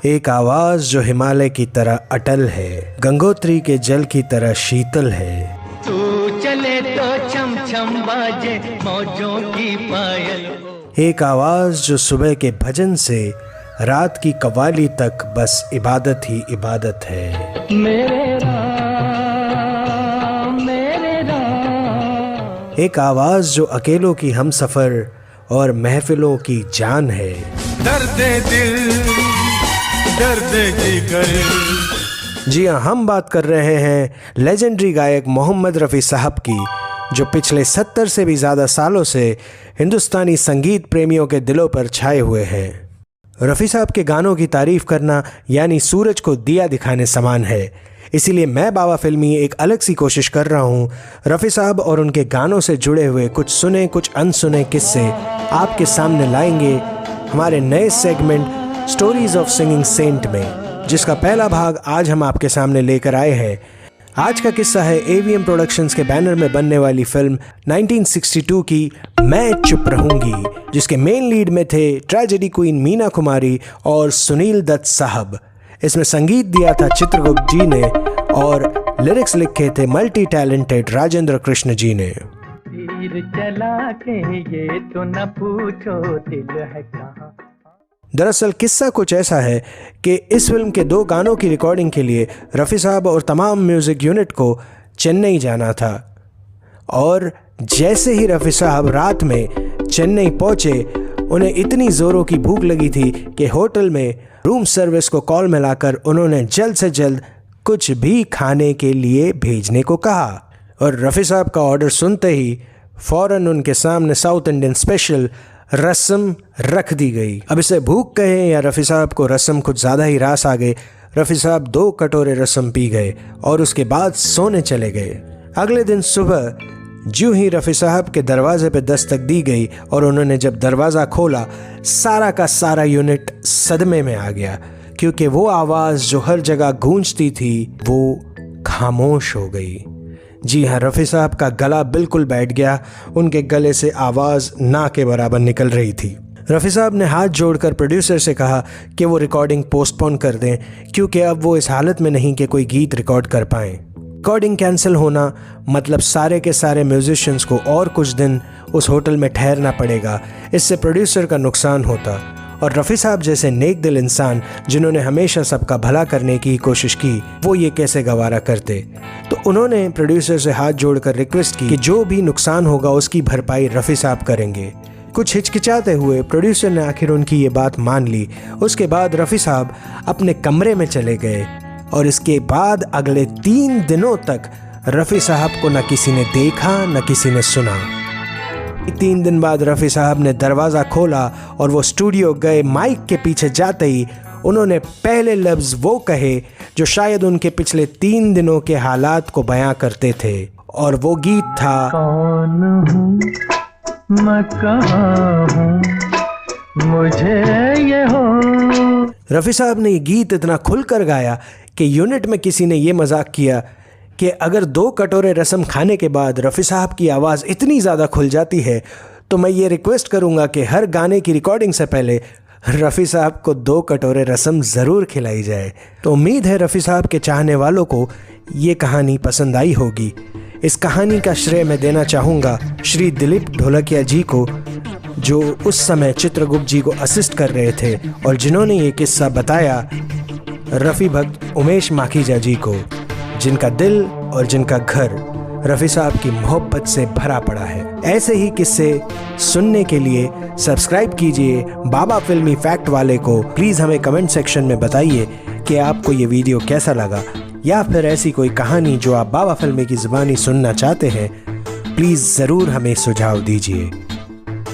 एक आवाज जो हिमालय की तरह अटल है, गंगोत्री के जल की तरह शीतल है। तू चले तो छम छम बाजे मौजों की पायल। एक आवाज जो सुबह के भजन से रात की कव्वाली तक बस इबादत ही इबादत है। मेरे राम, मेरे राम। एक आवाज जो अकेलों की हमसफर और महफिलों की जान है। दर्द दिल, दर्द जिगर। जी हाँ, हम बात कर रहे हैं लेजेंडरी गायक मोहम्मद रफ़ी साहब की, जो पिछले 70 से भी ज़्यादा सालों से हिंदुस्तानी संगीत प्रेमियों के दिलों पर छाए हुए हैं। रफ़ी साहब के गानों की तारीफ करना यानी सूरज को दिया दिखाने समान है। इसीलिए मैं बाबा फिल्मी एक अलग सी कोशिश कर रहा हूँ, रफ़ी साहब और उनके गानों से जुड़े हुए कुछ सुने कुछ अनसुने किस्से आपके सामने लाएंगे हमारे नए segment stories of singing saint में, जिसका पहला भाग आज हम आपके सामने लेकर आए हैं। आज का किस्सा है एवीएम प्रोडक्शंस के बैनर में बनने वाली फिल्म 1962 की मैं चुप रहूंगी, जिसके मेन लीड में थे ट्रेजेडी क्वीन मीना कुमारी और सुनील दत्त साहब। इसमें संगीत दिया था चित्रगुप्त जी ने और लिरिक्स लिखे थे मल्टी टैलेंटेड राजेंद्र कृष्ण जी ने। तीर चला के ये तो न पूछो दिल है कहाँ। दरअसल किस्सा कुछ ऐसा है कि इस फिल्म के 2 गानों की रिकॉर्डिंग के लिए रफ़ी साहब और तमाम म्यूज़िक यूनिट को चेन्नई जाना था, और जैसे ही रफ़ी साहब रात में चेन्नई पहुँचे, उन्हें इतनी ज़ोरों की भूख लगी थी कि होटल में रूम सर्विस को कॉल मिलाकर उन्होंने जल्द से जल्द कुछ भी खाने के लिए भेजने को कहा। और रफ़ी साहब का ऑर्डर सुनते ही फ़ौरन उनके सामने साउथ इंडियन स्पेशल रसम रख दी गई। अब इसे भूख कहें या रफ़ी साहब को रसम कुछ ज़्यादा ही रास आ गए। रफ़ी साहब 2 कटोरे रसम पी गए और उसके बाद सोने चले गए। अगले दिन सुबह ज्यों ही रफ़ी साहब के दरवाजे पे दस्तक दी गई और उन्होंने जब दरवाज़ा खोला, सारा का सारा यूनिट सदमे में आ गया, क्योंकि वो आवाज़ जो हर जगह गूंजती थी वो खामोश हो गई। जी हाँ, रफ़ी साहब का गला बिल्कुल बैठ गया। उनके गले से आवाज़ ना के बराबर निकल रही थी। रफ़ी साहब ने हाथ जोड़कर प्रोड्यूसर से कहा कि वो रिकॉर्डिंग पोस्टपोन कर दें, क्योंकि अब वो इस हालत में नहीं कि कोई गीत रिकॉर्ड कर पाएँ। रिकॉर्डिंग कैंसिल होना मतलब सारे के सारे म्यूजिशियंस को और कुछ दिन उस होटल में ठहरना पड़ेगा। इससे प्रोड्यूसर का नुकसान होता, और रफ़ी साहब जैसे नेक दिल इंसान जिन्होंने हमेशा सबका भला करने की कोशिश की, वो ये कैसे गवारा करते। तो उन्होंने प्रोड्यूसर से हाथ जोड़कर रिक्वेस्ट की कि जो भी नुकसान होगा उसकी भरपाई रफ़ी साहब करेंगे। कुछ हिचकिचाते हुए प्रोड्यूसर ने आखिर उनकी ये बात मान ली। उसके बाद रफ़ी साहब अपने कमरे में चले गए, और इसके बाद अगले 3 दिनों तक रफ़ी साहब को न किसी ने देखा न किसी ने सुना। 3 दिन बाद रफ़ी साहब ने दरवाज़ा खोला और वो स्टूडियो गए। माइक के पीछे जाते ही उन्होंने पहले लफ्ज़ वो कहे जो शायद उनके पिछले 3 दिनों के हालात को बयां करते थे, और वो गीत था कौन हूँ मैं, कहाँ हूँ मुझे ये हो। रफ़ी साहब ने ये गीत इतना खुलकर गाया कि यूनिट में किसी ने ये मजाक किया कि अगर 2 कटोरे रसम खाने के बाद रफ़ी साहब की आवाज़ इतनी ज़्यादा खुल जाती है तो मैं ये रिक्वेस्ट करूँगा कि हर गाने की रिकॉर्डिंग से पहले रफ़ी साहब को 2 कटोरे रसम ज़रूर खिलाई जाए। तो उम्मीद है रफ़ी साहब के चाहने वालों को ये कहानी पसंद आई होगी। इस कहानी का श्रेय मैं देना चाहूँगा श्री दिलीप ढोलकिया जी को, जो उस समय चित्रगुप्त जी को असिस्ट कर रहे थे, और जिन्होंने ये किस्सा बताया रफ़ी भक्त उमेश माखीजा जी को, जिनका दिल और जिनका घर रफ़ी साहब की मोहब्बत से भरा पड़ा है। ऐसे ही किस्से सुनने के लिए सब्सक्राइब कीजिए बाबा फिल्मी फैक्ट वाले को। प्लीज़ हमें कमेंट सेक्शन में बताइए कि आपको ये वीडियो कैसा लगा, या फिर ऐसी कोई कहानी जो आप बाबा फिल्मी की ज़ुबानी सुनना चाहते हैं, प्लीज़ ज़रूर हमें सुझाव दीजिए।